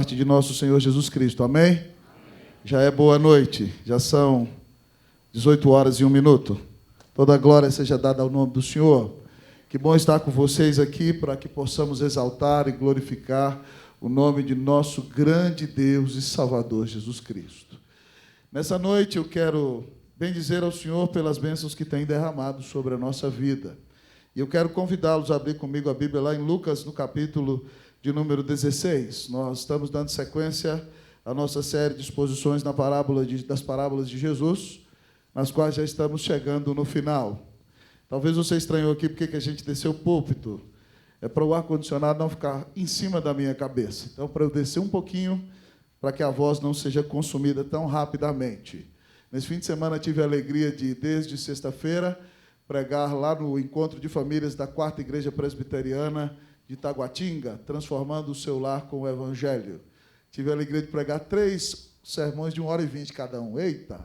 parte de nosso Senhor Jesus Cristo. Amém? Amém? Já é boa noite, já são 18 horas e 1 minuto. Toda a glória seja dada ao nome do Senhor. Que bom estar com vocês aqui para que possamos exaltar e glorificar o nome de nosso grande Deus e Salvador Jesus Cristo. Nessa noite eu quero bendizer ao Senhor pelas bênçãos que tem derramado sobre a nossa vida. E eu quero convidá-los a abrir comigo a Bíblia lá em Lucas, no capítulo de número 16. Nós estamos dando sequência à nossa série de exposições das parábolas de Jesus, nas quais já estamos chegando no final. Talvez você estranhou aqui porque a gente desceu o púlpito. É para o ar-condicionado não ficar em cima da minha cabeça. Então, para eu descer um pouquinho, para que a voz não seja consumida tão rapidamente. Nesse fim de semana tive a alegria de, desde sexta-feira, pregar lá no encontro de famílias da 4ª Igreja Presbiteriana de Taguatinga, transformando o seu lar com o Evangelho. Tive a alegria de pregar 3 sermões de 1h20 cada um. Eita!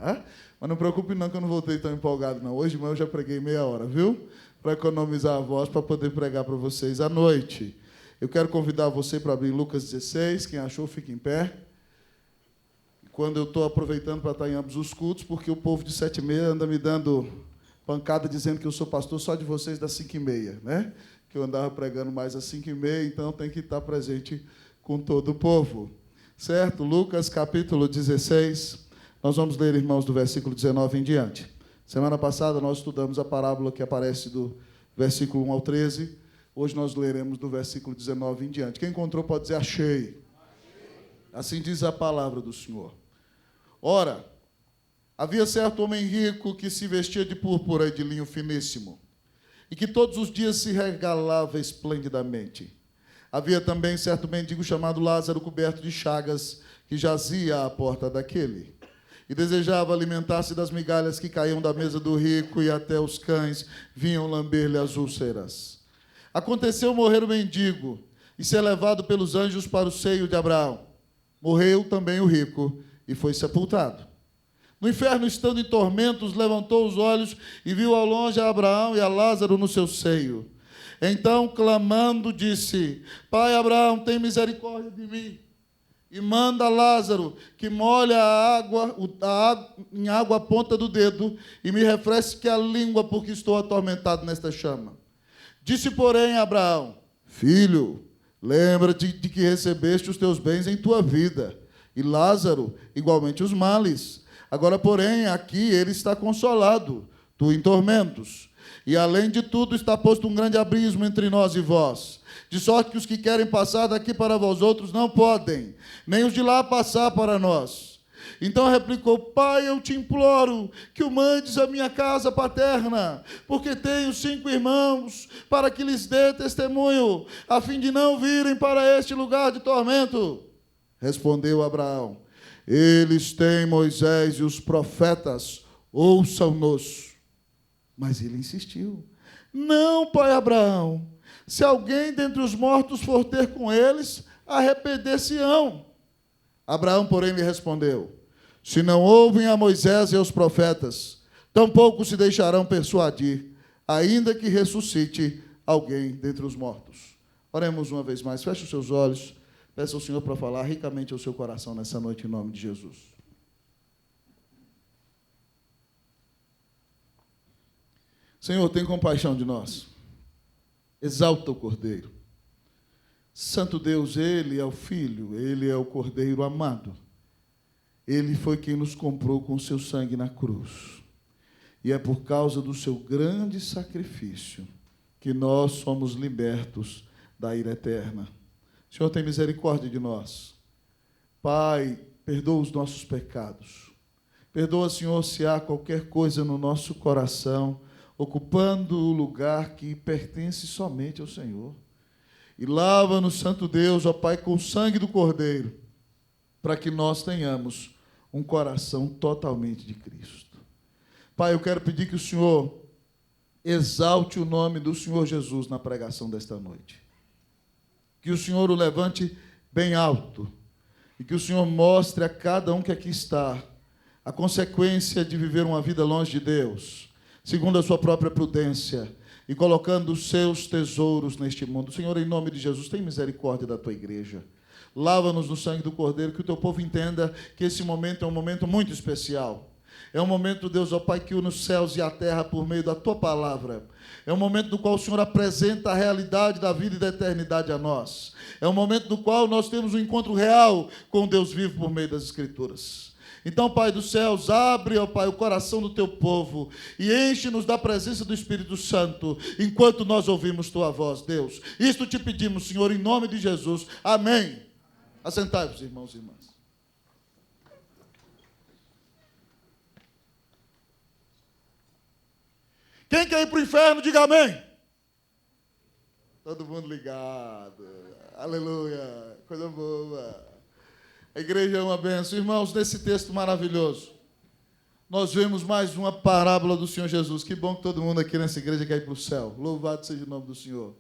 Mas não preocupe não, que eu não voltei tão empolgado, não. Hoje de manhã eu já preguei meia hora, viu? Para economizar a voz, para poder pregar para vocês à noite. Eu quero convidar você para abrir Lucas 16. Quem achou, fique em pé. Quando eu estou aproveitando para estar em ambos os cultos, porque o povo de 7h30 anda me dando pancada dizendo que eu sou pastor só de vocês das 5h30, né? Que eu andava pregando mais às 5h30, então tem que estar presente com todo o povo. Certo? Lucas, capítulo 16. Nós vamos ler, irmãos, do versículo 19 em diante. Semana passada nós estudamos a parábola que aparece do versículo 1 ao 13. Hoje nós leremos do versículo 19 em diante. Quem encontrou pode dizer achei. Assim diz a palavra do Senhor. Ora, havia certo homem rico que se vestia de púrpura e de linho finíssimo, e que todos os dias se regalava esplendidamente. Havia também certo mendigo chamado Lázaro, coberto de chagas, que jazia à porta daquele, e desejava alimentar-se das migalhas que caíam da mesa do rico, e até os cães vinham lamber-lhe as úlceras. Aconteceu morrer o mendigo, e ser levado pelos anjos para o seio de Abraão. Morreu também o rico, e foi sepultado. No inferno, estando em tormentos, levantou os olhos e viu ao longe a Abraão e a Lázaro no seu seio. Então, clamando, disse: Pai Abraão, tem misericórdia de mim, e manda Lázaro que molhe em água a ponta do dedo e me refresque a língua, porque estou atormentado nesta chama. Disse, porém, Abraão: Filho, lembra-te de que recebeste os teus bens em tua vida, e Lázaro igualmente os males. Agora, porém, aqui ele está consolado, tu em tormentos. E, além de tudo, está posto um grande abismo entre nós e vós, de sorte que os que querem passar daqui para vós outros não podem, nem os de lá passar para nós. Então replicou: Pai, eu te imploro que o mandes à minha casa paterna, porque tenho 5 irmãos, para que lhes dê testemunho, a fim de não virem para este lugar de tormento. Respondeu Abraão: Eles têm Moisés e os profetas, ouçam-nos. Mas ele insistiu: Não, pai Abraão, se alguém dentre os mortos for ter com eles, arrepender-se-ão. Abraão, porém, lhe respondeu: Se não ouvem a Moisés e aos profetas, tampouco se deixarão persuadir, ainda que ressuscite alguém dentre os mortos. Oremos uma vez mais, feche os seus olhos. Peça ao Senhor para falar ricamente ao seu coração nessa noite, em nome de Jesus. Senhor, tem compaixão de nós. Exalta o Cordeiro. Santo Deus, Ele é o Filho, Ele é o Cordeiro amado. Ele foi quem nos comprou com o seu sangue na cruz. E é por causa do seu grande sacrifício que nós somos libertos da ira eterna. Senhor, tem misericórdia de nós. Pai, perdoa os nossos pecados. Perdoa, Senhor, se há qualquer coisa no nosso coração ocupando o lugar que pertence somente ao Senhor. E lava-nos, Santo Deus, ó Pai, com o sangue do Cordeiro, para que nós tenhamos um coração totalmente de Cristo. Pai, eu quero pedir que o Senhor exalte o nome do Senhor Jesus na pregação desta noite. Que o Senhor o levante bem alto e que o Senhor mostre a cada um que aqui está a consequência de viver uma vida longe de Deus, segundo a sua própria prudência e colocando os seus tesouros neste mundo. Senhor, em nome de Jesus, tem misericórdia da tua igreja. Lava-nos no sangue do Cordeiro, que o teu povo entenda que esse momento é um momento muito especial. É um momento, Deus, ó Pai, que une os céus e a terra por meio da tua palavra. É um momento no qual o Senhor apresenta a realidade da vida e da eternidade a nós. É um momento no qual nós temos um encontro real com Deus vivo por meio das Escrituras. Então, Pai dos céus, abre, ó Pai, o coração do teu povo e enche-nos da presença do Espírito Santo, enquanto nós ouvimos tua voz, Deus. Isto te pedimos, Senhor, em nome de Jesus. Amém. Assentai-vos, irmãos e irmãs. Quem quer ir para o inferno, diga amém. Todo mundo ligado. Aleluia. Coisa boa. A igreja é uma bênção. Irmãos, nesse texto maravilhoso, nós vemos mais uma parábola do Senhor Jesus. Que bom que todo mundo aqui nessa igreja quer ir para o céu. Louvado seja o nome do Senhor.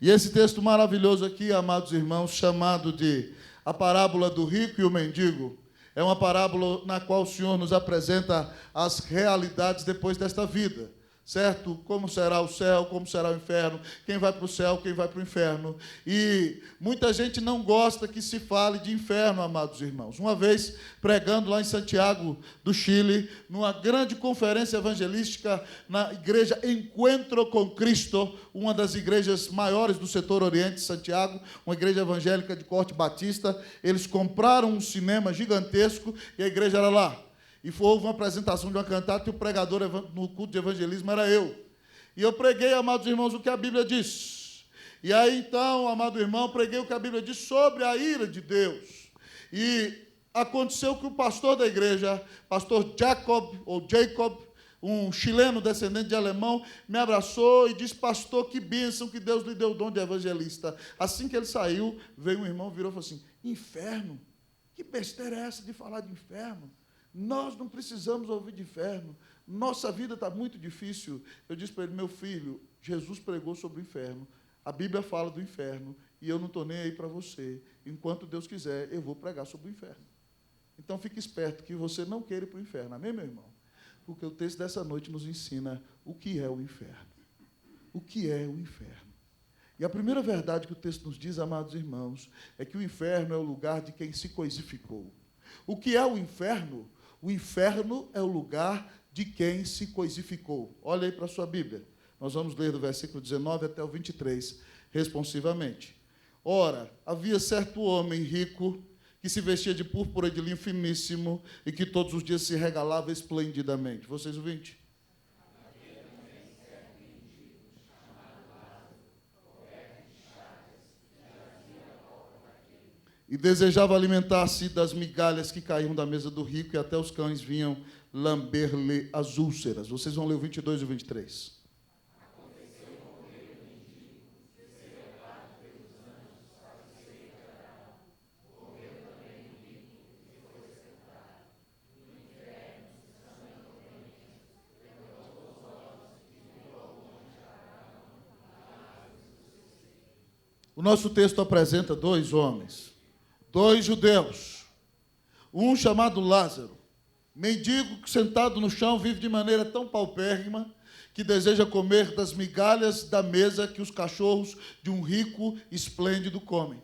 E esse texto maravilhoso aqui, amados irmãos, chamado de a parábola do rico e o mendigo, é uma parábola na qual o Senhor nos apresenta as realidades depois desta vida. Certo? Como será o céu, como será o inferno, quem vai para o céu, quem vai para o inferno. E muita gente não gosta que se fale de inferno, amados irmãos. Uma vez, pregando lá em Santiago do Chile, numa grande conferência evangelística na igreja Encuentro com Cristo, uma das igrejas maiores do setor oriente de Santiago, uma igreja evangélica de corte batista, eles compraram um cinema gigantesco e a igreja era lá. E houve uma apresentação de uma cantata e o pregador no culto de evangelismo era eu. E eu preguei, amados irmãos, o que a Bíblia diz. E aí, então, amado irmão, preguei o que a Bíblia diz sobre a ira de Deus. E aconteceu que o pastor da igreja, pastor Jacob, um chileno descendente de alemão, me abraçou e disse: pastor, que bênção que Deus lhe deu o dom de evangelista. Assim que ele saiu, veio um irmão, virou e falou assim: inferno? Que besteira é essa de falar de inferno? Nós não precisamos ouvir de inferno. Nossa vida está muito difícil. Eu disse para ele: meu filho, Jesus pregou sobre o inferno. A Bíblia fala do inferno. E eu não estou nem aí para você. Enquanto Deus quiser, eu vou pregar sobre o inferno. Então, fique esperto que você não queira ir para o inferno. Amém, meu irmão? Porque o texto dessa noite nos ensina o que é o inferno. O que é o inferno? E a primeira verdade que o texto nos diz, amados irmãos, é que o inferno é o lugar de quem se coisificou. O que é o inferno? O inferno é o lugar de quem se coisificou. Olha aí para a sua Bíblia. Nós vamos ler do versículo 19 até o 23, responsivamente. Ora, havia certo homem rico que se vestia de púrpura e de linho finíssimo e que todos os dias se regalava esplendidamente. Vocês ouvintes? E desejava alimentar-se das migalhas que caíam da mesa do rico, e até os cães vinham lamber-lhe as úlceras. Vocês vão ler o 22 e o 23. O nosso texto apresenta dois homens. Dois judeus, um chamado Lázaro, mendigo que sentado no chão vive de maneira tão paupérrima que deseja comer das migalhas da mesa que os cachorros de um rico esplêndido comem.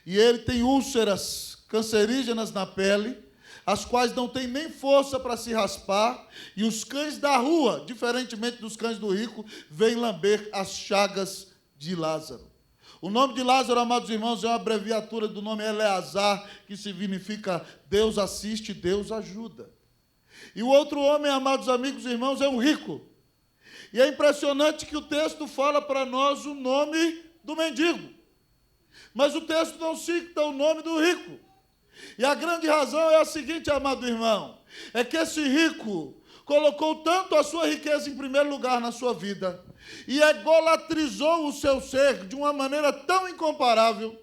E ele tem úlceras cancerígenas na pele, as quais não têm nem força para se raspar, e os cães da rua, diferentemente dos cães do rico, vêm lamber as chagas de Lázaro. O nome de Lázaro, amados irmãos, é uma abreviatura do nome Eleazar, que significa Deus assiste, Deus ajuda. E o outro homem, amados amigos e irmãos, é um rico. E é impressionante que o texto fala para nós o nome do mendigo. Mas o texto não cita o nome do rico. E a grande razão é a seguinte, amado irmão, é que esse rico colocou tanto a sua riqueza em primeiro lugar na sua vida e egolatrizou o seu ser de uma maneira tão incomparável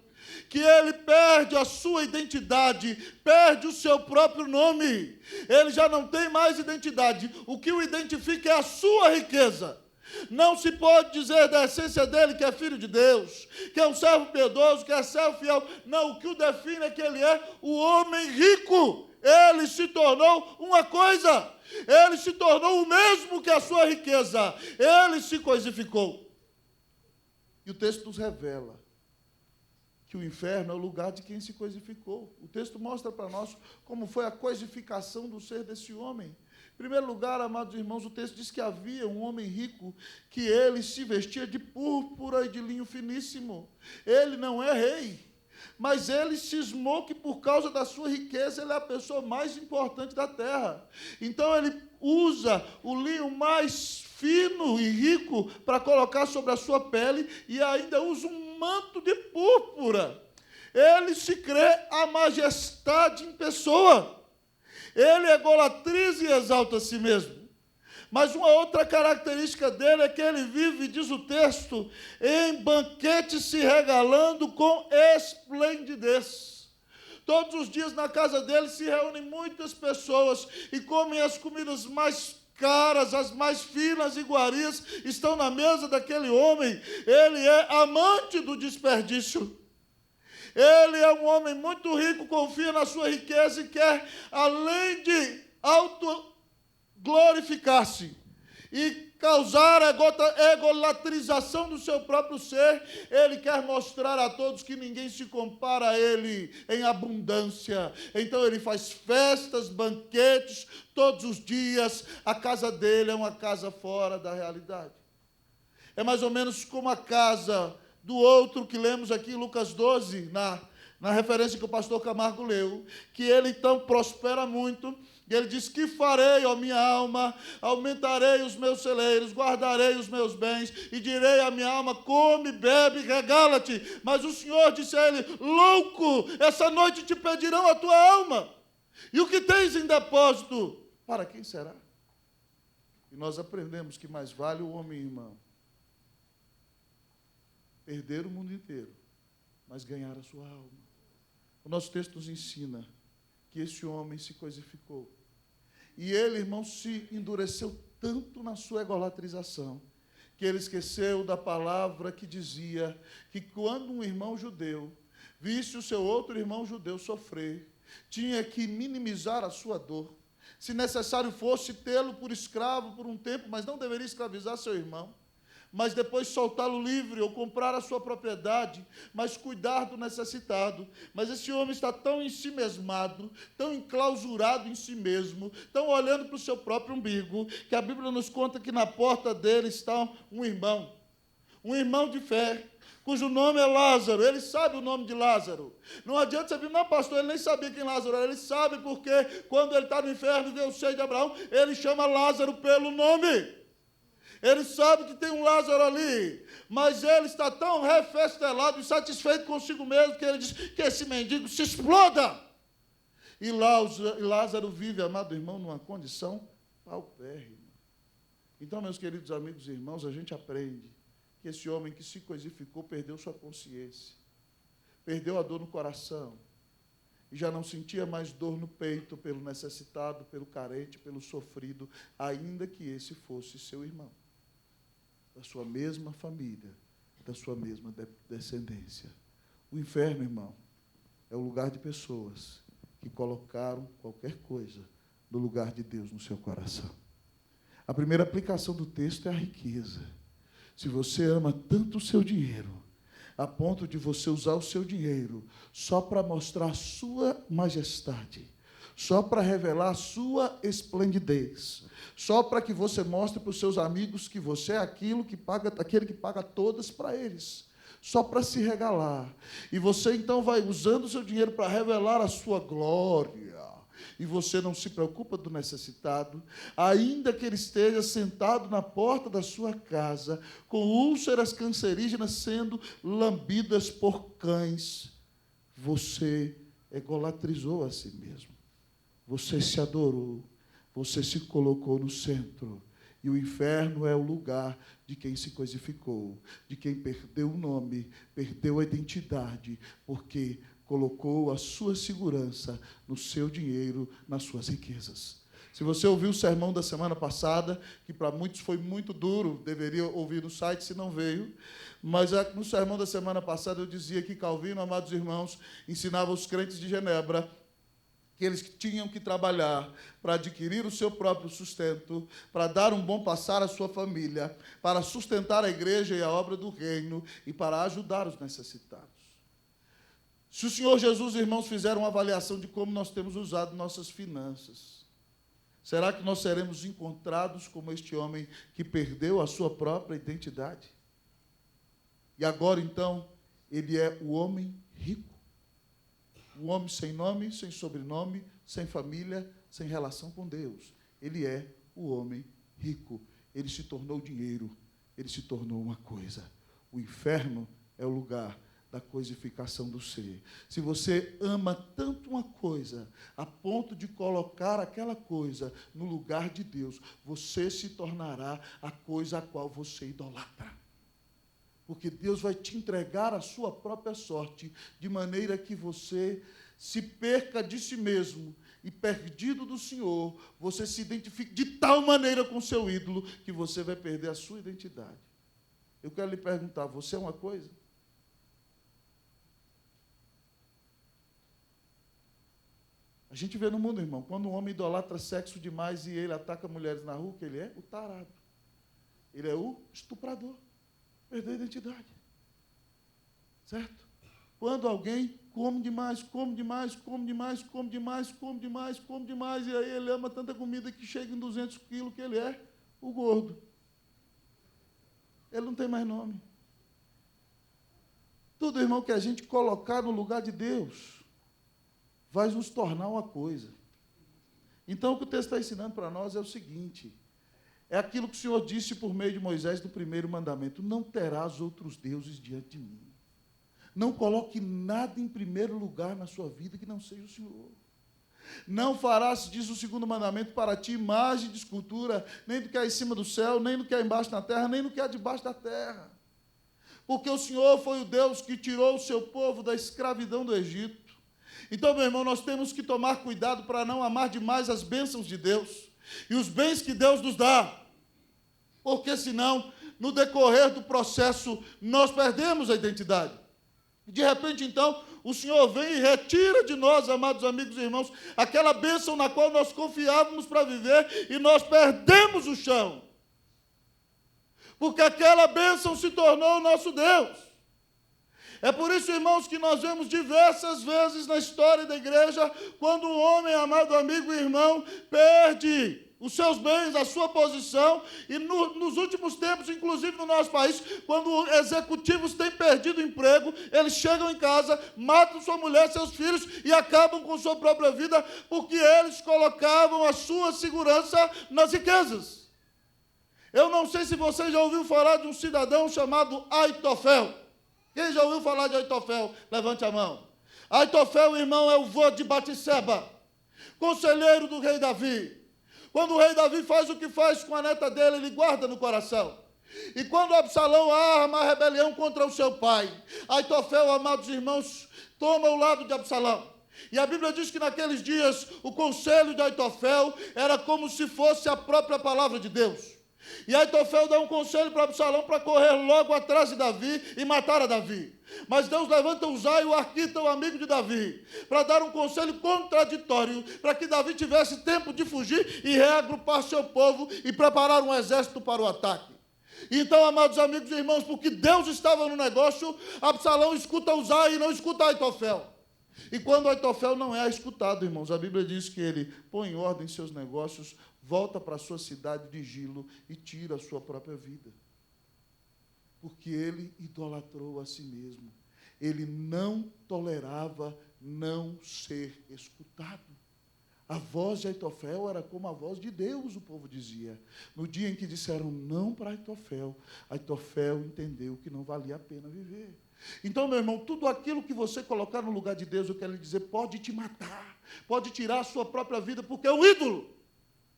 que ele perde a sua identidade, perde o seu próprio nome. Ele já não tem mais identidade. O que o identifica é a sua riqueza. Não se pode dizer da essência dele que é filho de Deus, que é um servo piedoso, que é servo fiel. Não, o que o define é que ele é o homem rico. Ele se tornou uma coisa. Ele se tornou o mesmo que a sua riqueza. Ele se coisificou. E o texto nos revela que o inferno é o lugar de quem se coisificou. O texto mostra para nós como foi a coisificação do ser desse homem. Em primeiro lugar, amados irmãos, o texto diz que havia um homem rico que ele se vestia de púrpura e de linho finíssimo. Ele não é rei, mas ele cismou que por causa da sua riqueza ele é a pessoa mais importante da terra. Então ele usa o linho mais fino e rico para colocar sobre a sua pele e ainda usa um manto de púrpura. Ele se crê a majestade em pessoa. Ele egolatriza e exalta a si mesmo. Mas uma outra característica dele é que ele vive, diz o texto, em banquete se regalando com esplendidez. Todos os dias na casa dele se reúnem muitas pessoas e comem as comidas mais caras, as mais finas iguarias estão na mesa daquele homem. Ele é amante do desperdício. Ele é um homem muito rico, confia na sua riqueza e quer, além de glorificar-se e causar a egolatrização do seu próprio ser, ele quer mostrar a todos que ninguém se compara a ele em abundância. Então ele faz festas, banquetes, todos os dias. A casa dele é uma casa fora da realidade. É mais ou menos como a casa do outro que lemos aqui em Lucas 12, na referência que o pastor Camargo leu, que ele então prospera muito. E ele diz: que farei, ó minha alma? Aumentarei os meus celeiros, guardarei os meus bens, e direi à minha alma: come, bebe, regala-te. Mas o Senhor disse a ele: louco, essa noite te pedirão a tua alma. E o que tens em depósito, para quem será? E nós aprendemos que mais vale o homem, irmão, perder o mundo inteiro, mas ganhar a sua alma. O nosso texto nos ensina que esse homem se coisificou. E ele, irmão, se endureceu tanto na sua egolatrização, que ele esqueceu da palavra que dizia que quando um irmão judeu visse o seu outro irmão judeu sofrer, tinha que minimizar a sua dor. Se necessário fosse tê-lo por escravo por um tempo, mas não deveria escravizar seu irmão, mas depois soltá-lo livre ou comprar a sua propriedade, mas cuidar do necessitado. Mas esse homem está tão ensimesmado, tão enclausurado em si mesmo, tão olhando para o seu próprio umbigo, que a Bíblia nos conta que na porta dele está um irmão de fé, cujo nome é Lázaro. Ele sabe o nome de Lázaro. Não adianta você vir: não, pastor, ele nem sabia quem Lázaro era. Ele sabe porque quando ele está no inferno e vê o seio de Abraão, ele chama Lázaro pelo nome. Ele sabe que tem um Lázaro ali, mas ele está tão refestelado e satisfeito consigo mesmo que ele diz que esse mendigo se exploda. E Lázaro vive, amado irmão, numa condição paupérrima. Então, meus queridos amigos e irmãos, a gente aprende que esse homem que se coisificou perdeu sua consciência, perdeu a dor no coração, e já não sentia mais dor no peito pelo necessitado, pelo carente, pelo sofrido, ainda que esse fosse seu irmão, da sua mesma família, da sua mesma descendência. O inferno, irmão, é o lugar de pessoas que colocaram qualquer coisa no lugar de Deus no seu coração. A primeira aplicação do texto é a riqueza. Se você ama tanto o seu dinheiro, a ponto de você usar o seu dinheiro só para mostrar a sua majestade, só para revelar a sua esplendidez, só para que você mostre para os seus amigos que você é aquele que paga todas para eles, só para se regalar. E você então vai usando o seu dinheiro para revelar a sua glória, e você não se preocupa do necessitado, ainda que ele esteja sentado na porta da sua casa, com úlceras cancerígenas sendo lambidas por cães. Você egolatrizou a si mesmo. Você se adorou, você se colocou no centro. E o inferno é o lugar de quem se coisificou, de quem perdeu o nome, perdeu a identidade, porque colocou a sua segurança no seu dinheiro, nas suas riquezas. Se você ouviu o sermão da semana passada, que para muitos foi muito duro, deveria ouvir no site se não veio, mas no sermão da semana passada eu dizia que Calvino, amados irmãos, ensinava os crentes de Genebra que eles tinham que trabalhar para adquirir o seu próprio sustento, para dar um bom passar à sua família, para sustentar a igreja e a obra do reino e para ajudar os necessitados. Se o Senhor Jesus, irmãos, fizer uma avaliação de como nós temos usado nossas finanças, será que nós seremos encontrados como este homem que perdeu a sua própria identidade? E agora, então, ele é o homem rico. O homem sem nome, sem sobrenome, sem família, sem relação com Deus. Ele é o homem rico. Ele se tornou dinheiro. Ele se tornou uma coisa. O inferno é o lugar da coisificação do ser. Se você ama tanto uma coisa, a ponto de colocar aquela coisa no lugar de Deus, você se tornará a coisa a qual você idolatra. Porque Deus vai te entregar a sua própria sorte, de maneira que você se perca de si mesmo e, perdido do Senhor, você se identifique de tal maneira com o seu ídolo que você vai perder a sua identidade. Eu quero lhe perguntar, você é uma coisa? A gente vê no mundo, irmão, quando um homem idolatra sexo demais e ele ataca mulheres na rua, que ele é o tarado. Ele é o estuprador. Perdeu a identidade. Certo? Quando alguém come demais, come demais, come demais, come demais, come demais, come demais, e aí ele ama tanta comida que chega em 200 quilos, que ele é o gordo. Ele não tem mais nome. Tudo, irmão, que a gente colocar no lugar de Deus vai nos tornar uma coisa. Então, o que o texto está ensinando para nós é o seguinte: é aquilo que o Senhor disse por meio de Moisés no primeiro mandamento: não terás outros deuses diante de mim. Não coloque nada em primeiro lugar na sua vida que não seja o Senhor. Não farás, diz o segundo mandamento, para ti imagem de escultura, nem do que há em cima do céu, nem do que há embaixo na terra, nem do que há debaixo da terra. Porque o Senhor foi o Deus que tirou o seu povo da escravidão do Egito. Então, meu irmão, nós temos que tomar cuidado para não amar demais as bênçãos de Deus e os bens que Deus nos dá, porque senão, no decorrer do processo, nós perdemos a identidade. De repente, então, o Senhor vem e retira de nós, amados amigos e irmãos, aquela bênção na qual nós confiávamos para viver, e nós perdemos o chão, porque aquela bênção se tornou o nosso Deus. É por isso, irmãos, que nós vemos diversas vezes na história da igreja, quando um homem, amado amigo e irmão, perde os seus bens, a sua posição, e nos últimos tempos, inclusive no nosso país, quando executivos têm perdido o emprego, eles chegam em casa, matam sua mulher, seus filhos e acabam com sua própria vida, porque eles colocavam a sua segurança nas riquezas. Eu não sei se você já ouviu falar de um cidadão chamado Aitofel. Quem já ouviu falar de Aitofel? Levante a mão. Aitofel, irmão, é o vô de Batseba, conselheiro do rei Davi. Quando o rei Davi faz o que faz com a neta dele, ele guarda no coração. E quando Absalão arma a rebelião contra o seu pai, Aitofel, amados irmãos, toma o lado de Absalão. E a Bíblia diz que naqueles dias o conselho de Aitofel era como se fosse a própria palavra de Deus. E Aitofel dá um conselho para Absalão para correr logo atrás de Davi e matar a Davi. Mas Deus levanta Uzai, o arquita, o amigo de Davi, para dar um conselho contraditório, para que Davi tivesse tempo de fugir e reagrupar seu povo e preparar um exército para o ataque. Então, amados amigos e irmãos, porque Deus estava no negócio, Absalão escuta Uzai e não escuta Aitofel. E quando Aitofel não é escutado, irmãos, a Bíblia diz que ele põe em ordem seus negócios, volta para a sua cidade de Gilo e tira a sua própria vida. Porque ele idolatrou a si mesmo. Ele não tolerava não ser escutado. A voz de Aitofel era como a voz de Deus, o povo dizia. No dia em que disseram não para Aitofel, Aitofel entendeu que não valia a pena viver. Então, meu irmão, tudo aquilo que você colocar no lugar de Deus, eu quero lhe dizer, pode te matar, pode tirar a sua própria vida, porque é um ídolo.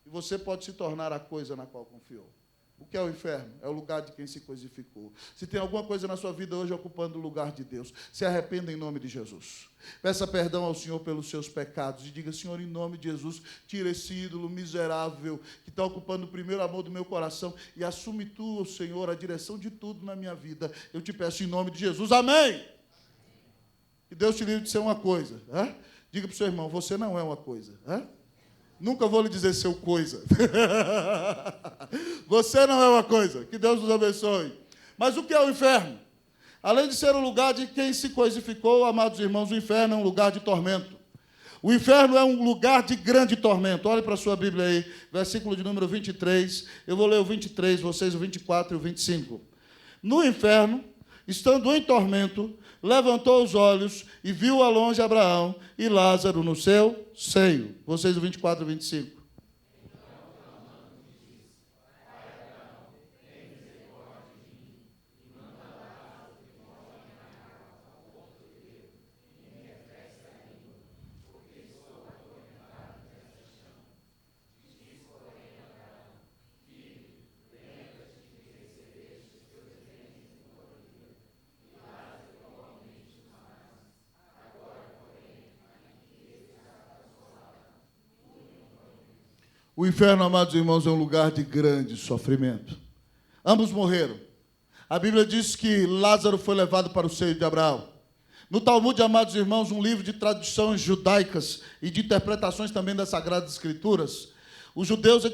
E você pode se tornar a coisa na qual confiou. O que é o inferno? É o lugar de quem se coisificou. Se tem alguma coisa na sua vida hoje ocupando o lugar de Deus, se arrependa em nome de Jesus. Peça perdão ao Senhor pelos seus pecados e diga, Senhor, em nome de Jesus, tira esse ídolo miserável que está ocupando o primeiro amor do meu coração e assume tu, Senhor, a direção de tudo na minha vida. Eu te peço em nome de Jesus. Amém! Que Deus te livre de ser uma coisa. Hein? Diga para o seu irmão, você não é uma coisa. Hein? Nunca vou lhe dizer seu coisa. Você não é uma coisa. Que Deus nos abençoe. Mas o que é o inferno? Além de ser o lugar de quem se coisificou, amados irmãos, o inferno é um lugar de tormento. O inferno é um lugar de grande tormento. Olhe para a sua Bíblia aí, versículo de número 23. Eu vou ler o 23, vocês o 24 e o 25. No inferno, estando em tormento, levantou os olhos e viu ao longe Abraão e Lázaro no seu seio. Vocês o 24 e o 25. O inferno, amados irmãos, é um lugar de grande sofrimento. Ambos morreram. A Bíblia diz que Lázaro foi levado para o seio de Abraão. No Talmud, amados irmãos, um livro de traduções judaicas e de interpretações também das Sagradas Escrituras, os judeus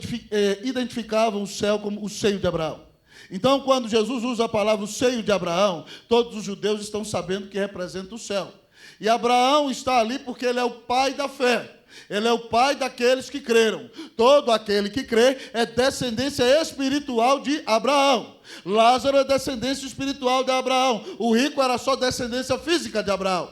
identificavam o céu como o seio de Abraão. Então, quando Jesus usa a palavra o seio de Abraão, todos os judeus estão sabendo que representa o céu. E Abraão está ali porque ele é o pai da fé. Ele é o pai daqueles que creram. Todo aquele que crê é descendência espiritual de Abraão. Lázaro é descendência espiritual de Abraão. O rico era só descendência física de Abraão.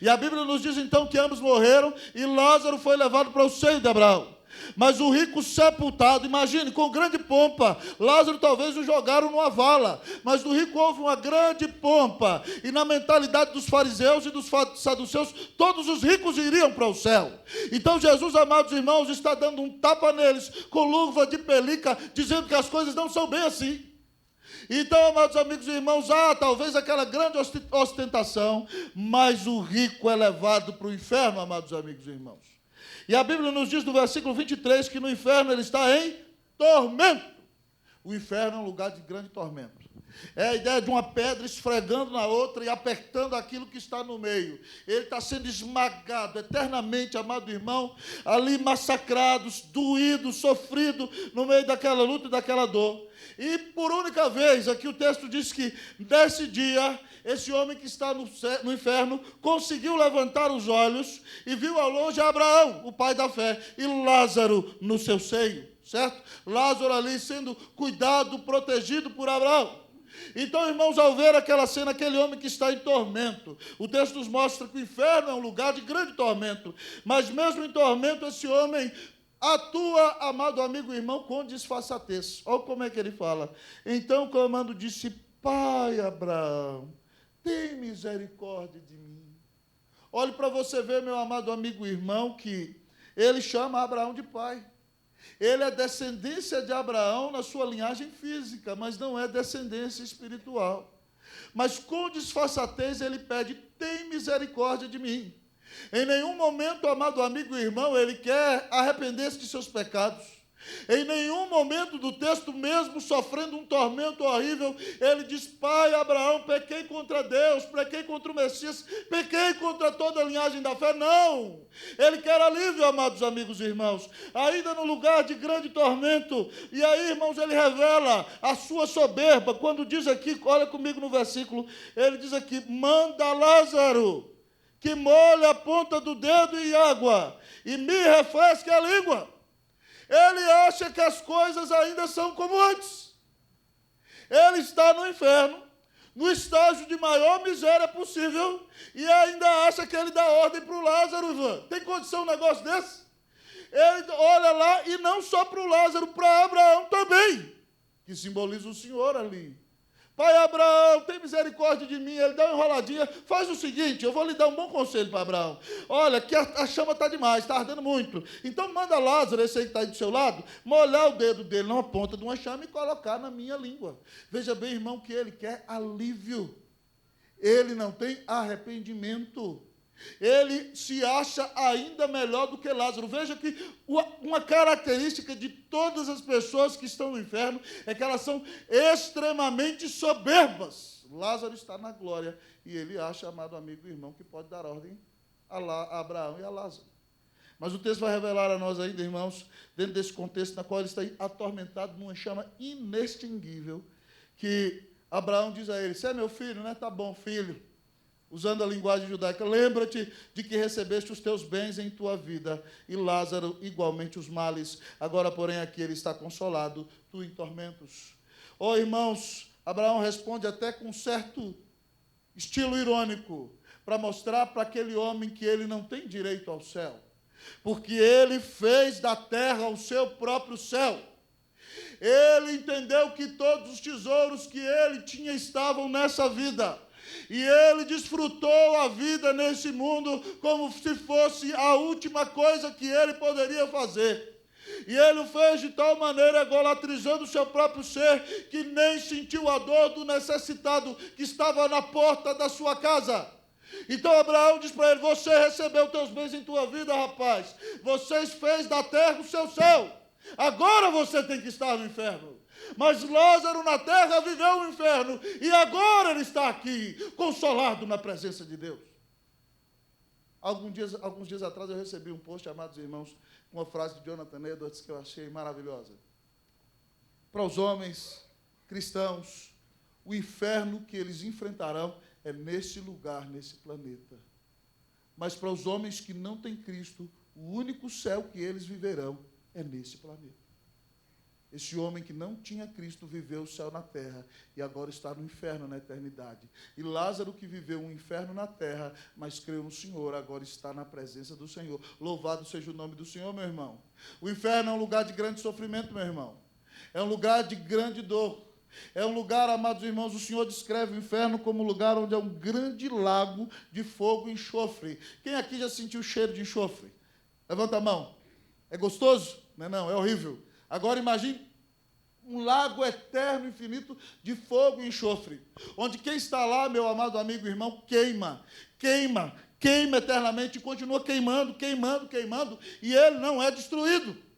E a Bíblia nos diz então que ambos morreram e Lázaro foi levado para o seio de Abraão. Mas o rico sepultado, imagine, com grande pompa, Lázaro talvez o jogaram numa vala, mas do rico houve uma grande pompa, e na mentalidade dos fariseus e dos saduceus, todos os ricos iriam para o céu. Então Jesus, amados irmãos, está dando um tapa neles, com luva de pelica, dizendo que as coisas não são bem assim. Então, amados amigos e irmãos, talvez aquela grande ostentação, mas o rico é levado para o inferno, amados amigos e irmãos. E a Bíblia nos diz no versículo 23 que no inferno ele está em tormento. O inferno é um lugar de grande tormento. É a ideia de uma pedra esfregando na outra e apertando aquilo que está no meio. Ele está sendo esmagado eternamente, amado irmão, ali massacrados, doído, sofrido, no meio daquela luta e daquela dor. E por única vez, aqui o texto diz que nesse dia, esse homem que está no inferno conseguiu levantar os olhos e viu ao longe Abraão, o pai da fé, e Lázaro no seu seio, certo? Lázaro ali sendo cuidado, protegido por Abraão. Então, irmãos, ao ver aquela cena, aquele homem que está em tormento, o texto nos mostra que o inferno é um lugar de grande tormento, mas mesmo em tormento, esse homem atua, amado amigo e irmão, com disfarçatez. Olha como é que ele fala. Então, clamando, disse: Pai Abraão, tem misericórdia de mim. Olhe para você ver, meu amado amigo e irmão, que ele chama Abraão de pai. Ele é descendência de Abraão na sua linhagem física, mas não é descendência espiritual. Mas com disfarçatez ele pede: tem misericórdia de mim. Em nenhum momento, amado amigo e irmão, ele quer arrepender-se de seus pecados. Em nenhum momento do texto, mesmo sofrendo um tormento horrível, ele diz: Pai Abraão, pequei contra Deus, pequei contra o Messias, pequei contra toda a linhagem da fé. Não! Ele quer alívio, amados amigos e irmãos, ainda no lugar de grande tormento. E aí, irmãos, ele revela a sua soberba, quando diz aqui, olha comigo no versículo, ele diz aqui: manda Lázaro que molhe a ponta do dedo em água e me refresque a língua. Ele acha que as coisas ainda são como antes. Ele está no inferno, no estágio de maior miséria possível, e ainda acha que ele dá ordem para o Lázaro, Ivan. Tem condição um negócio desse? Ele olha lá, e não só para o Lázaro, para Abraão também, que simboliza o Senhor ali. Pai Abraão, tem misericórdia de mim. Ele dá uma enroladinha. Faz o seguinte, eu vou lhe dar um bom conselho para Abraão. Olha, que a chama está demais, está ardendo muito. Então manda Lázaro, esse aí que está aí do seu lado, molhar o dedo dele numa ponta de uma chama e colocar na minha língua. Veja bem, irmão, que ele quer alívio. Ele não tem arrependimento. Ele se acha ainda melhor do que Lázaro. Veja que uma característica de todas as pessoas que estão no inferno é que elas são extremamente soberbas. Lázaro está na glória e ele acha, amado amigo e irmão, que pode dar ordem a Abraão e a Lázaro. Mas o texto vai revelar a nós ainda, irmãos, dentro desse contexto na qual ele está atormentado numa chama inextinguível, que Abraão diz a ele: você é meu filho, né? Tá bom, filho. Usando a linguagem judaica, lembra-te de que recebeste os teus bens em tua vida, e Lázaro igualmente os males. Agora, porém, aqui ele está consolado, tu em tormentos. Oh, irmãos, Abraão responde até com um certo estilo irônico, para mostrar para aquele homem que ele não tem direito ao céu, porque ele fez da terra o seu próprio céu. Ele entendeu que todos os tesouros que ele tinha estavam nessa vida. E ele desfrutou a vida nesse mundo como se fosse a última coisa que ele poderia fazer. E ele o fez de tal maneira, egolatrizando o seu próprio ser, que nem sentiu a dor do necessitado que estava na porta da sua casa. Então Abraão diz para ele: você recebeu teus bens em tua vida, rapaz. Você fez da terra o seu céu. Agora você tem que estar no inferno. Mas Lázaro na terra viveu o inferno, e agora ele está aqui, consolado na presença de Deus. Alguns dias atrás eu recebi um post, amados irmãos, com uma frase de Jonathan Edwards que eu achei maravilhosa. Para os homens cristãos, o inferno que eles enfrentarão é nesse lugar, nesse planeta. Mas para os homens que não têm Cristo, o único céu que eles viverão é nesse planeta. Esse homem que não tinha Cristo viveu o céu na terra e agora está no inferno na eternidade. E Lázaro, que viveu um inferno na terra, mas creu no Senhor, agora está na presença do Senhor. Louvado seja o nome do Senhor, meu irmão. O inferno é um lugar de grande sofrimento, meu irmão. É um lugar de grande dor. É um lugar, amados irmãos, o Senhor descreve o inferno como um lugar onde é um grande lago de fogo e enxofre. Quem aqui já sentiu o cheiro de enxofre? Levanta a mão. É gostoso? Não, é horrível. Agora imagine um lago eterno, infinito, de fogo e enxofre, onde quem está lá, meu amado amigo e irmão, queima eternamente, e continua queimando, e ele não é destruído.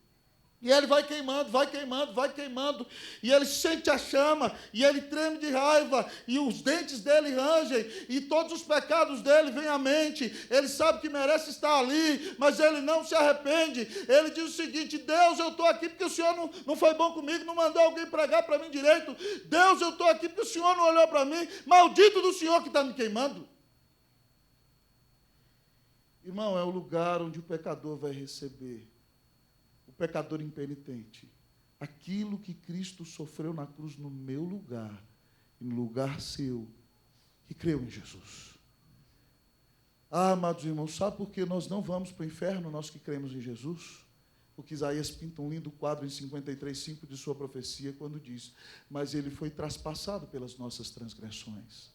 E ele vai queimando, e ele sente a chama, e ele treme de raiva, e os dentes dele rangem, e todos os pecados dele vêm à mente. Ele sabe que merece estar ali, mas ele não se arrepende. Ele diz o seguinte: Deus, eu estou aqui porque o Senhor não foi bom comigo, não mandou alguém pregar para mim direito. Deus, eu estou aqui porque o Senhor não olhou para mim. Maldito do Senhor que está me queimando. Irmão, é o lugar onde o pecador vai receber, o pecador impenitente, aquilo que Cristo sofreu na cruz no meu lugar, e no lugar seu, que creu em Jesus. Ah, amados irmãos, sabe por que nós não vamos para o inferno, nós que cremos em Jesus? Porque Isaías pinta um lindo quadro em 53:5 de sua profecia, quando diz: mas ele foi traspassado pelas nossas transgressões,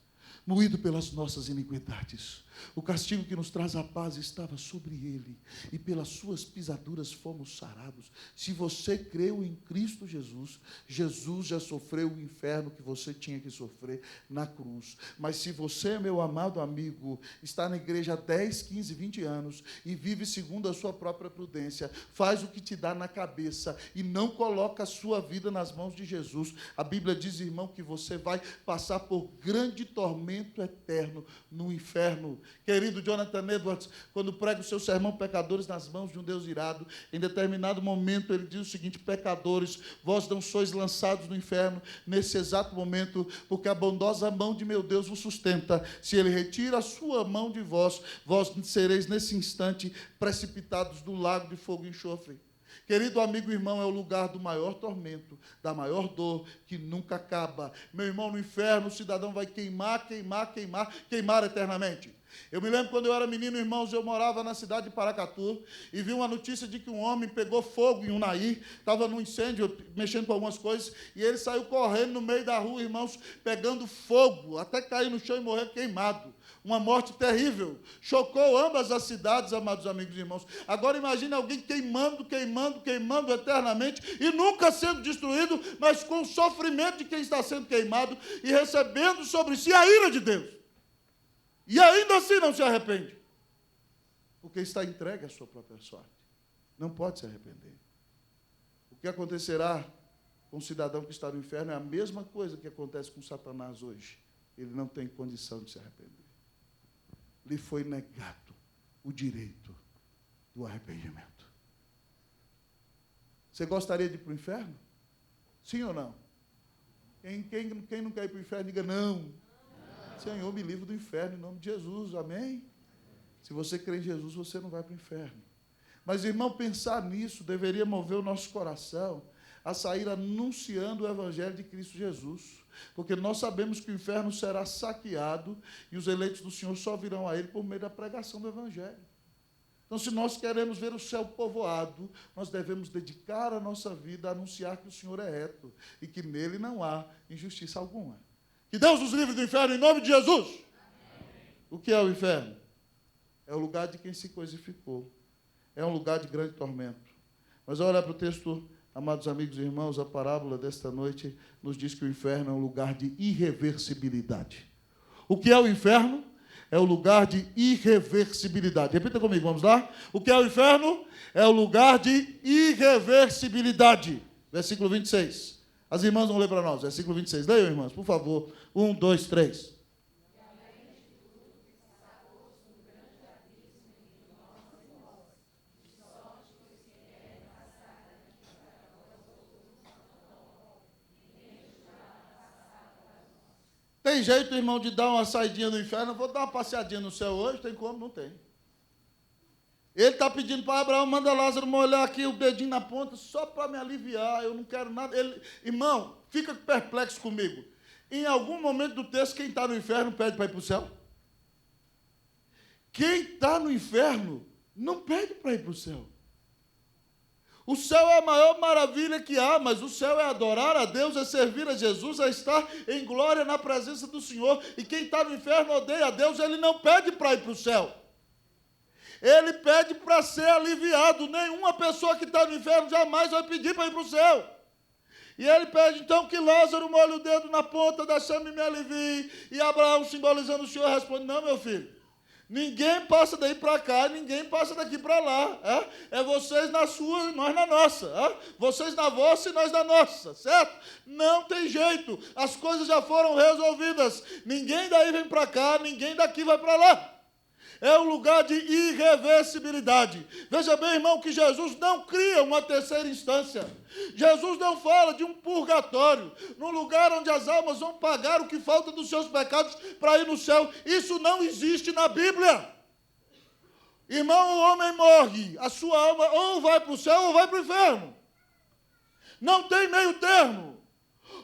moído pelas nossas iniquidades. O castigo que nos traz a paz estava sobre ele, e pelas suas pisaduras fomos sarados. Se você creu em Cristo Jesus, Jesus já sofreu o inferno que você tinha que sofrer na cruz. Mas se você, meu amado amigo, está na igreja há 10, 15, 20 anos e vive segundo a sua própria prudência, faz o que te dá na cabeça e não coloca a sua vida nas mãos de Jesus, a Bíblia diz, irmão, que você vai passar por grande tormento eterno no inferno. Querido Jonathan Edwards, quando prega o seu sermão Pecadores nas mãos de um Deus irado, em determinado momento ele diz o seguinte: pecadores, vós não sois lançados no inferno nesse exato momento, porque a bondosa mão de meu Deus vos sustenta. Se ele retira a sua mão de vós, vós sereis nesse instante precipitados do lago de fogo e enxofre. Querido amigo e irmão, é o lugar do maior tormento, da maior dor, que nunca acaba. Meu irmão, no inferno o cidadão vai queimar eternamente. Eu me lembro quando eu era menino, irmãos, eu morava na cidade de Paracatu e vi uma notícia de que um homem pegou fogo em Unai, estava num incêndio, mexendo com algumas coisas, e ele saiu correndo no meio da rua, irmãos, pegando fogo, até cair no chão e morrer queimado. Uma morte terrível. Chocou ambas as cidades, amados amigos e irmãos. Agora imagine alguém queimando eternamente e nunca sendo destruído, mas com o sofrimento de quem está sendo queimado e recebendo sobre si a ira de Deus. E ainda assim não se arrepende, porque está entregue à sua própria sorte. Não pode se arrepender. O que acontecerá com o cidadão que está no inferno é a mesma coisa que acontece com Satanás hoje. Ele não tem condição de se arrepender. Lhe foi negado o direito do arrependimento. Você gostaria de ir para o inferno? Sim ou não? Quem não quer ir para o inferno, diga não. Senhor, me livre do inferno em nome de Jesus, amém? Se você crê em Jesus, você não vai para o inferno. Mas, irmão, pensar nisso deveria mover o nosso coração a sair anunciando o Evangelho de Cristo Jesus. Porque nós sabemos que o inferno será saqueado e os eleitos do Senhor só virão a ele por meio da pregação do Evangelho. Então, se nós queremos ver o céu povoado, nós devemos dedicar a nossa vida a anunciar que o Senhor é reto e que nele não há injustiça alguma. Que Deus nos livre do inferno em nome de Jesus. Amém. O que é o inferno? É o lugar de quem se coisificou. É um lugar de grande tormento. Mas olha para o texto, amados amigos e irmãos, a parábola desta noite nos diz que o inferno é um lugar de irreversibilidade. O que é o inferno? É o lugar de irreversibilidade. Repita comigo, vamos lá? O que é o inferno? É o lugar de irreversibilidade. Versículo 26. As irmãs vão ler para nós. Versículo 26. Leiam, irmãs, por favor. 1, 2, 3. Tem jeito, irmão, de dar uma saidinha no inferno? Eu vou dar uma passeadinha no céu hoje? Tem como? Não tem. Ele está pedindo para Abraão, manda Lázaro molhar aqui o dedinho na ponta, só para me aliviar, eu não quero nada. Irmão, fica perplexo comigo. Em algum momento do texto, quem está no inferno pede para ir para o céu? Quem está no inferno não pede para ir para o céu. O céu é a maior maravilha que há, mas o céu é adorar a Deus, é servir a Jesus, é estar em glória na presença do Senhor. E quem está no inferno odeia a Deus, ele não pede para ir para o céu. Ele pede para ser aliviado. Nenhuma pessoa que está no inferno jamais vai pedir para ir para o céu. E ele pede então que Lázaro molhe o dedo na ponta da chama e me alivie. E Abraão, simbolizando o Senhor, responde, não, meu filho. Ninguém passa daí para cá, ninguém passa daqui para lá. É vocês na sua e nós na nossa. Vocês na vossa e nós na nossa, certo? Não tem jeito. As coisas já foram resolvidas. Ninguém daí vem para cá, ninguém daqui vai para lá. É um lugar de irreversibilidade. Veja bem, irmão, que Jesus não cria uma terceira instância. Jesus não fala de um purgatório, num lugar onde as almas vão pagar o que falta dos seus pecados para ir no céu. Isso não existe na Bíblia. Irmão, o homem morre, a sua alma ou vai para o céu ou vai para o inferno. Não tem meio termo.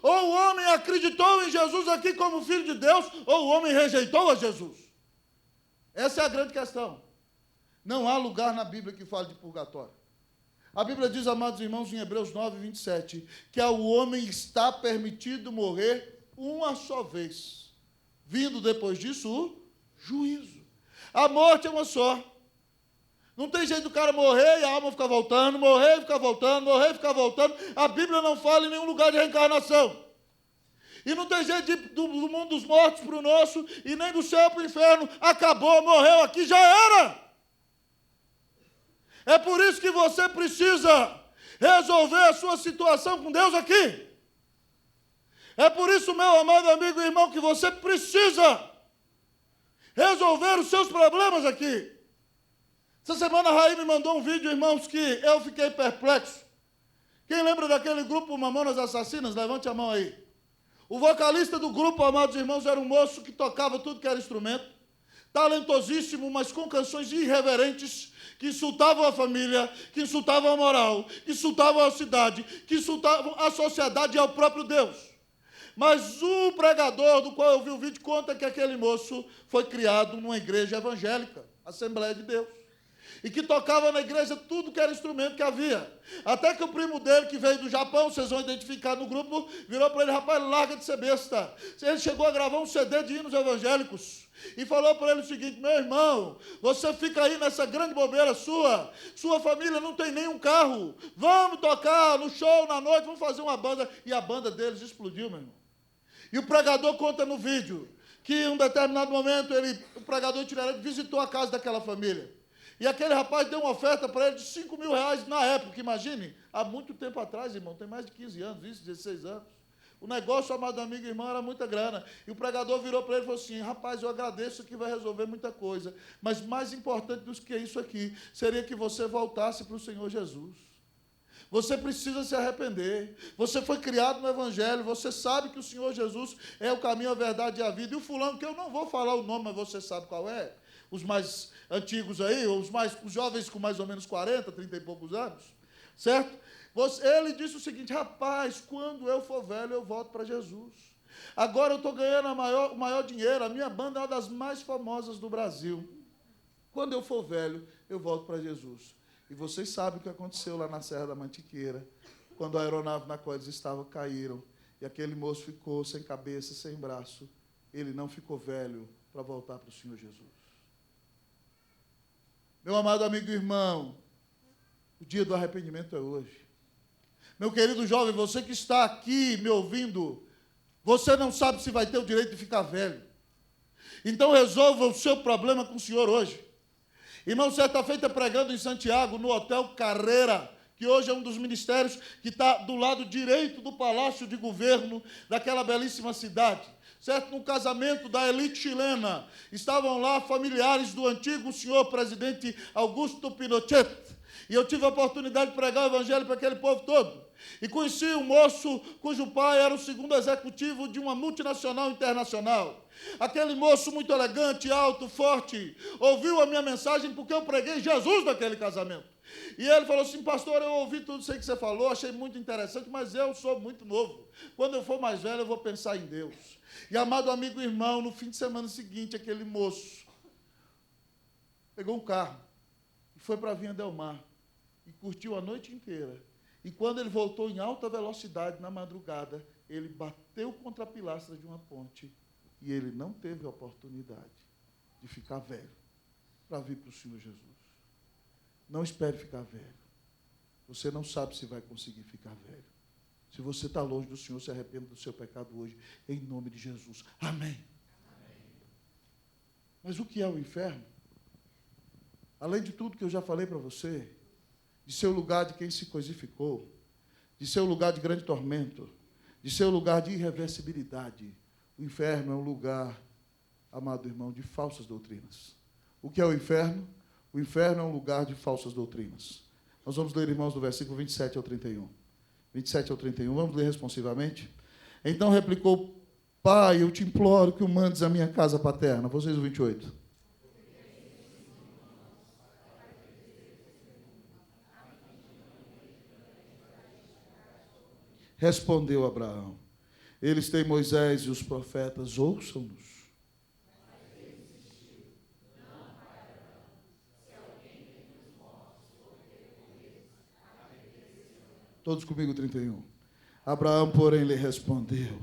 Ou o homem acreditou em Jesus aqui como Filho de Deus, ou o homem rejeitou a Jesus. Essa é a grande questão. Não há lugar na Bíblia que fale de purgatório. A Bíblia diz, amados irmãos, em Hebreus 9, 27, que ao homem está permitido morrer uma só vez, vindo depois disso o juízo. A morte é uma só. Não tem jeito do cara morrer e a alma ficar voltando, morrer e ficar voltando, morrer e ficar voltando. A Bíblia não fala em nenhum lugar de reencarnação. E não tem jeito de ir do mundo dos mortos para o nosso, e nem do céu para o inferno. Acabou, morreu aqui, já era. É por isso que você precisa resolver a sua situação com Deus aqui. É por isso, meu amado amigo e irmão, que você precisa resolver os seus problemas aqui. Essa semana a Raí me mandou um vídeo, irmãos, que eu fiquei perplexo. Quem lembra daquele grupo Mamonas Assassinas? Levante a mão aí. O vocalista do grupo, amados irmãos, era um moço que tocava tudo que era instrumento, talentosíssimo, mas com canções irreverentes, que insultavam a família, que insultavam a moral, que insultavam a cidade, que insultavam a sociedade e ao próprio Deus. Mas o pregador do qual eu vi o vídeo conta que aquele moço foi criado numa igreja evangélica, Assembleia de Deus, e que tocava na igreja tudo que era instrumento que havia. Até que o primo dele, que veio do Japão, vocês vão identificar no grupo, virou para ele, rapaz, larga de ser besta. Ele chegou a gravar um CD de hinos evangélicos e falou para ele o seguinte, meu irmão, você fica aí nessa grande bobeira sua família não tem nenhum carro, vamos tocar no show, na noite, vamos fazer uma banda. E a banda deles explodiu, meu irmão. E o pregador conta no vídeo que em um determinado momento o pregador itinerante visitou a casa daquela família. E aquele rapaz deu uma oferta para ele de R$5.000 na época, imagine, há muito tempo atrás, irmão, tem mais de 15 anos, isso, 16 anos. O negócio, amado amigo e irmão, era muita grana. E o pregador virou para ele e falou assim, rapaz, eu agradeço, isso aqui vai resolver muita coisa, mas mais importante do que isso aqui, seria que você voltasse para o Senhor Jesus. Você precisa se arrepender. Você foi criado no Evangelho. Você sabe que o Senhor Jesus é o caminho, a verdade e a vida. E o fulano, que eu não vou falar o nome, mas você sabe qual é. Os mais antigos aí, os jovens com mais ou menos 40, 30 e poucos anos. Certo? Ele disse o seguinte: rapaz, quando eu for velho, eu volto para Jesus. Agora eu estou ganhando o maior dinheiro. A minha banda é uma das mais famosas do Brasil. Quando eu for velho, eu volto para Jesus. E vocês sabem o que aconteceu lá na Serra da Mantiqueira, quando a aeronave na qual eles estavam caíram, e aquele moço ficou sem cabeça, sem braço. Ele não ficou velho para voltar para o Senhor Jesus. Meu amado amigo e irmão, o dia do arrependimento é hoje. Meu querido jovem, você que está aqui me ouvindo, você não sabe se vai ter o direito de ficar velho. Então resolva o seu problema com o Senhor hoje. Irmão, certa feita pregando em Santiago, no Hotel Carreira, que hoje é um dos ministérios que está do lado direito do Palácio de Governo daquela belíssima cidade. Certo? No casamento da elite chilena, estavam lá familiares do antigo senhor presidente Augusto Pinochet. E eu tive a oportunidade de pregar o evangelho para aquele povo todo. E conheci um moço cujo pai era o segundo executivo de uma multinacional internacional. Aquele moço muito elegante, alto, forte, ouviu a minha mensagem porque eu preguei Jesus naquele casamento. E ele falou assim: pastor, eu ouvi tudo isso que você falou, achei muito interessante, mas eu sou muito novo. Quando eu for mais velho, eu vou pensar em Deus. E, amado amigo e irmão, no fim de semana seguinte, aquele moço pegou um carro e foi para a Vinha Del Mar e curtiu a noite inteira. E quando ele voltou em alta velocidade na madrugada, ele bateu contra a pilastra de uma ponte e ele não teve a oportunidade de ficar velho para vir para o Senhor Jesus. Não espere ficar velho. Você não sabe se vai conseguir ficar velho. Se você está longe do Senhor, se arrependa do seu pecado hoje, em nome de Jesus. Amém. Amém. Mas o que é o inferno? Além de tudo que eu já falei para você, de ser o lugar de quem se coisificou, de ser o lugar de grande tormento, de ser o lugar de irreversibilidade, o inferno é um lugar, amado irmão, de falsas doutrinas. O que é o inferno? O inferno é um lugar de falsas doutrinas. Nós vamos ler, irmãos, do versículo 27 ao 31. 27 ao 31, vamos ler responsivamente? Então replicou: Pai, eu te imploro que o mandes à minha casa paterna. Vocês o 28. Respondeu Abraão: eles têm Moisés e os profetas, ouçam-nos. Todos comigo, 31. Abraão, porém, lhe respondeu: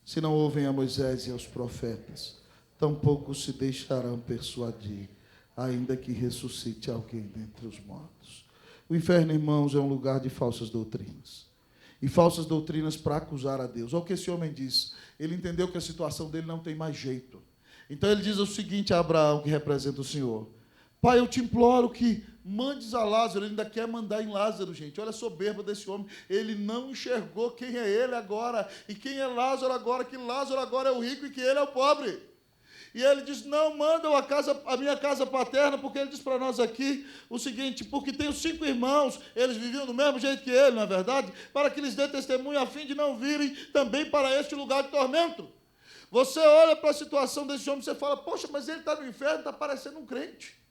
se não ouvem a Moisés e aos profetas, tampouco se deixarão persuadir, ainda que ressuscite alguém dentre os mortos. O inferno, irmãos, é um lugar de falsas doutrinas. E falsas doutrinas para acusar a Deus. Olha o que esse homem diz. Ele entendeu que a situação dele não tem mais jeito. Então ele diz o seguinte a Abraão, que representa o Senhor: Pai, eu te imploro que mandes a Lázaro. Ele ainda quer mandar em Lázaro, gente. Olha a soberba desse homem. Ele não enxergou quem é ele agora. E quem é Lázaro agora. Que Lázaro agora é o rico e que ele é o pobre. E ele diz: não, mandam a minha casa paterna, porque ele diz para nós aqui o seguinte: porque tenho 5 irmãos, eles viviam do mesmo jeito que ele, não é verdade? Para que lhes dê testemunho, a fim de não virem também para este lugar de tormento. Você olha para a situação desse homem e você fala: poxa, mas ele está no inferno, está parecendo um crente.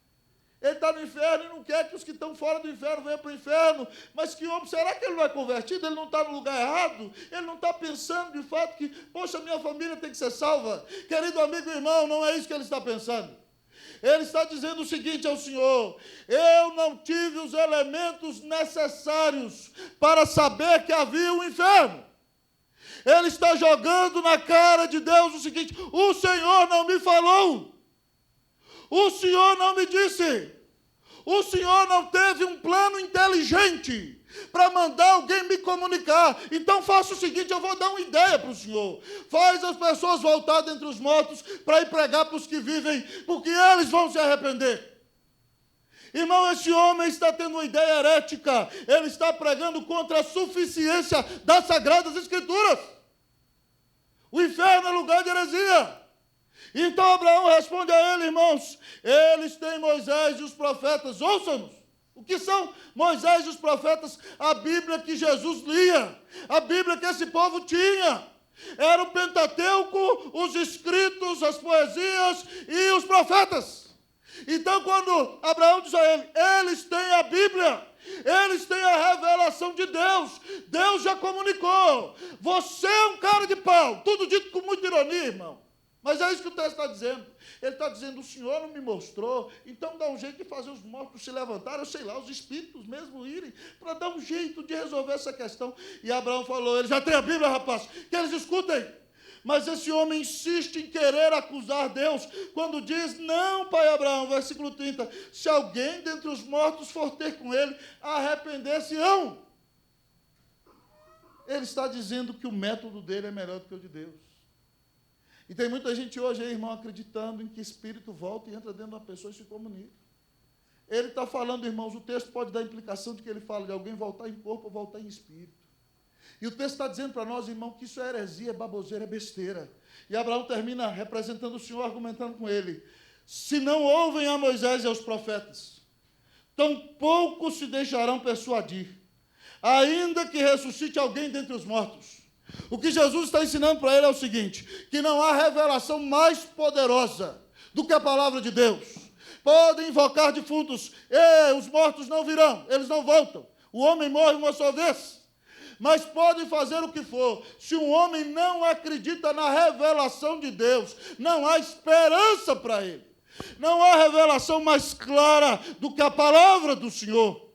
Ele está no inferno e não quer que os que estão fora do inferno venham para o inferno. Mas que homem, será que ele não é convertido? Ele não está no lugar errado? Ele não está pensando de fato que, poxa, minha família tem que ser salva? Querido amigo e irmão, não é isso que ele está pensando. Ele está dizendo o seguinte ao Senhor: eu não tive os elementos necessários para saber que havia um inferno. Ele está jogando na cara de Deus o seguinte: o Senhor não me falou. O Senhor não me disse. O Senhor não teve um plano inteligente para mandar alguém me comunicar. Então faça o seguinte: eu vou dar uma ideia para o Senhor. Faz as pessoas voltar dentre os mortos para ir pregar para os que vivem, porque eles vão se arrepender. Irmão, esse homem está tendo uma ideia herética. Ele está pregando contra a suficiência das Sagradas Escrituras. O inferno é lugar de heresia. Então Abraão responde a ele: irmãos, eles têm Moisés e os profetas, ouçam-nos. O que são Moisés e os profetas? A Bíblia que Jesus lia, a Bíblia que esse povo tinha. Era o Pentateuco, os escritos, as poesias e os profetas. Então, quando Abraão diz a ele, eles têm a Bíblia, eles têm a revelação de Deus, Deus já comunicou. Você é um cara de pau, tudo dito com muita ironia, irmão. Mas é isso que o texto está dizendo. Ele está dizendo, o Senhor não me mostrou, então dá um jeito de fazer os mortos se levantarem, eu sei lá, os espíritos mesmo irem, para dar um jeito de resolver essa questão. E Abraão falou, ele já tem a Bíblia, rapaz, que eles escutem. Mas esse homem insiste em querer acusar Deus, quando diz, não, pai Abraão, versículo 30, se alguém dentre os mortos for ter com ele, arrepender-se-ão. Ele está dizendo que o método dele é melhor do que o de Deus. E tem muita gente hoje, irmão, acreditando em que espírito volta e entra dentro de uma pessoa e se comunica. Ele está falando, irmãos, o texto pode dar a implicação de que ele fala de alguém voltar em corpo ou voltar em espírito. E o texto está dizendo para nós, irmão, que isso é heresia, é baboseira, é besteira. E Abraão termina representando o Senhor, argumentando com ele. Se não ouvem a Moisés e aos profetas, tampouco se deixarão persuadir, ainda que ressuscite alguém dentre os mortos. O que Jesus está ensinando para ele é o seguinte, que não há revelação mais poderosa do que a palavra de Deus. Podem invocar defuntos, os mortos não virão, eles não voltam. O homem morre uma só vez. Mas podem fazer o que for. Se um homem não acredita na revelação de Deus, não há esperança para ele. Não há revelação mais clara do que a palavra do Senhor.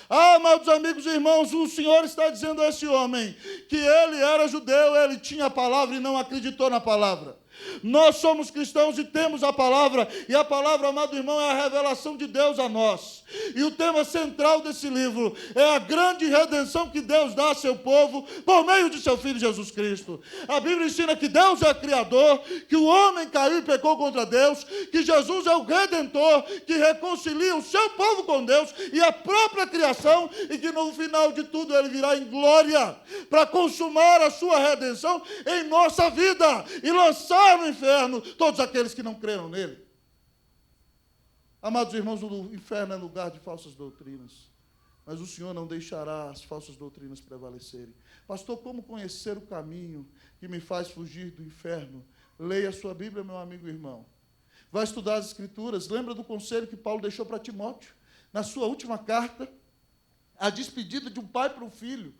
Amados amigos e irmãos, o Senhor está dizendo a esse homem que ele era judeu, ele tinha a palavra e não acreditou na palavra. Nós somos cristãos e temos a palavra, e a palavra, amado irmão, é a revelação de Deus a nós. E o tema central desse livro é a grande redenção que Deus dá a seu povo por meio de seu Filho Jesus Cristo. A Bíblia ensina que Deus é Criador, que o homem caiu e pecou contra Deus, que Jesus é o Redentor, que reconcilia o seu povo com Deus e a própria criação, e que no final de tudo ele virá em glória para consumar a sua redenção em nossa vida e lançar no inferno todos aqueles que não creram nele. Amados irmãos, o inferno é lugar de falsas doutrinas, mas o Senhor não deixará as falsas doutrinas prevalecerem. Pastor, como conhecer o caminho que me faz fugir do inferno? Leia a sua Bíblia, meu amigo e irmão. Vai estudar as Escrituras. Lembra do conselho que Paulo deixou para Timóteo? Na sua última carta, a despedida de um pai para um filho.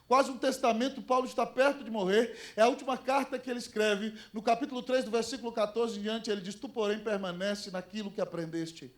Quase um testamento, Paulo está perto de morrer. É a última carta que ele escreve. No capítulo 3, do versículo 14 em diante, ele diz, tu, porém, permanece naquilo que aprendeste,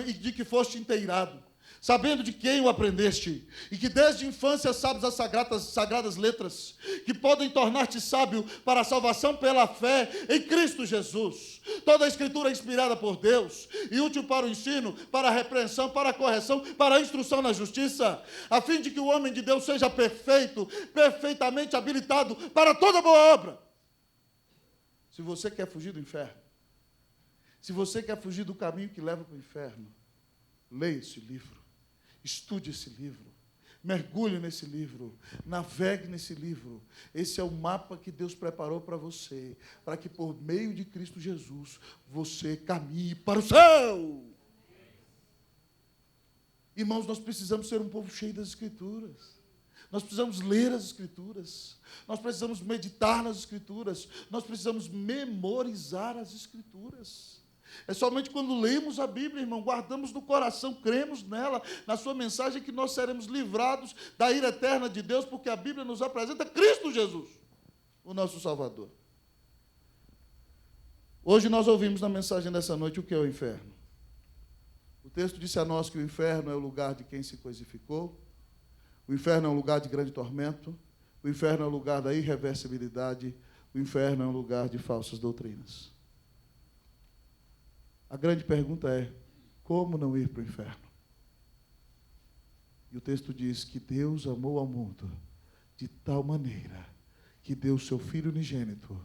e de que foste inteirado, sabendo de quem o aprendeste, e que desde a infância sabes as sagradas letras, que podem tornar-te sábio para a salvação pela fé em Cristo Jesus. Toda a Escritura é inspirada por Deus, e útil para o ensino, para a repreensão, para a correção, para a instrução na justiça, a fim de que o homem de Deus seja perfeito, perfeitamente habilitado para toda boa obra. Se você quer fugir do inferno, se você quer fugir do caminho que leva para o inferno, leia esse livro. Estude esse livro, mergulhe nesse livro, navegue nesse livro. Esse é o mapa que Deus preparou para você, para que por meio de Cristo Jesus, você caminhe para o céu. Irmãos, nós precisamos ser um povo cheio das Escrituras. Nós precisamos ler as Escrituras, nós precisamos meditar nas Escrituras, nós precisamos memorizar as Escrituras. É somente quando lemos a Bíblia, irmão, guardamos no coração, cremos nela, na sua mensagem, que nós seremos livrados da ira eterna de Deus, porque a Bíblia nos apresenta Cristo Jesus, o nosso Salvador. Hoje nós ouvimos na mensagem dessa noite o que é o inferno. O texto disse a nós que o inferno é o lugar de quem se coisificou, o inferno é um lugar de grande tormento, o inferno é um lugar da irreversibilidade, o inferno é um lugar de falsas doutrinas. A grande pergunta é, como não ir para o inferno? E o texto diz que Deus amou ao mundo de tal maneira que deu o seu Filho unigênito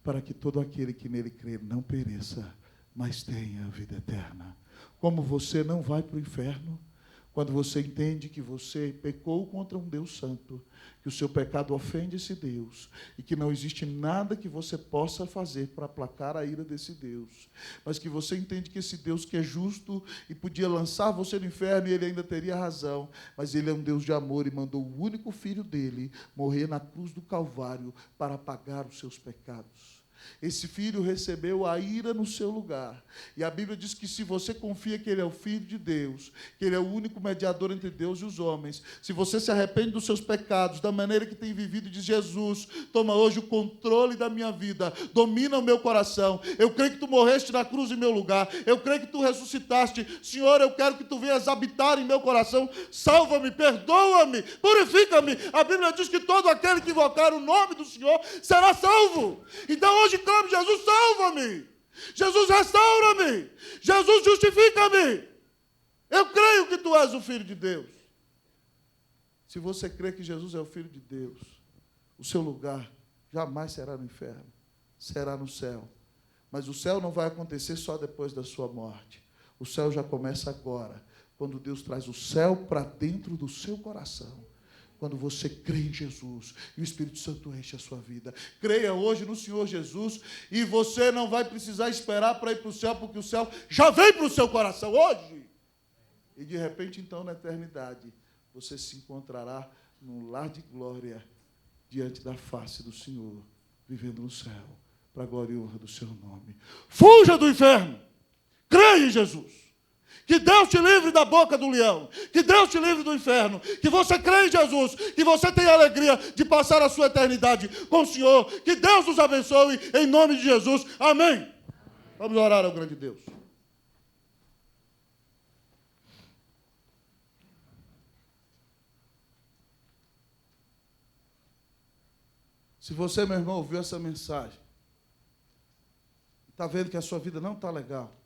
para que todo aquele que nele crê não pereça, mas tenha a vida eterna. Como você não vai para o inferno, Quando você entende que você pecou contra um Deus santo, que o seu pecado ofende esse Deus, e que não existe nada que você possa fazer para aplacar a ira desse Deus, mas que você entende que esse Deus que é justo e podia lançar você no inferno e ele ainda teria razão, mas ele é um Deus de amor e mandou o único filho dele morrer na cruz do Calvário para pagar os seus pecados. Esse filho recebeu a ira no seu lugar. E a Bíblia diz que se você confia que ele é o Filho de Deus, que ele é o único mediador entre Deus e os homens, se você se arrepende dos seus pecados, da maneira que tem vivido, e diz: Jesus, toma hoje o controle da minha vida, domina o meu coração, eu creio que tu morreste na cruz em meu lugar, eu creio que tu ressuscitaste, Senhor, eu quero que tu venhas habitar em meu coração, salva-me, perdoa-me, purifica-me. A Bíblia diz que todo aquele que invocar o nome do Senhor será salvo. Então hoje clame: Jesus, salva-me, Jesus, restaura-me, Jesus, justifica-me. Eu creio que tu és o Filho de Deus. Se você crê que Jesus é o Filho de Deus, o seu lugar jamais será no inferno, será no céu. Mas o céu não vai acontecer só depois da sua morte. O céu já começa agora, quando Deus traz o céu para dentro do seu coração. Quando você crê em Jesus e o Espírito Santo enche a sua vida. Creia hoje no Senhor Jesus e você não vai precisar esperar para ir para o céu, porque o céu já vem para o seu coração hoje. E de repente, então, na eternidade, você se encontrará num lar de glória diante da face do Senhor, vivendo no céu, para a glória e honra do seu nome. Fuja do inferno! Creia em Jesus! Que Deus te livre da boca do leão, que Deus te livre do inferno, que você crê em Jesus, que você tenha a alegria de passar a sua eternidade com o Senhor, que Deus nos abençoe em nome de Jesus, amém. Vamos orar ao grande Deus. Se você, meu irmão, ouviu essa mensagem, está vendo que a sua vida não está legal,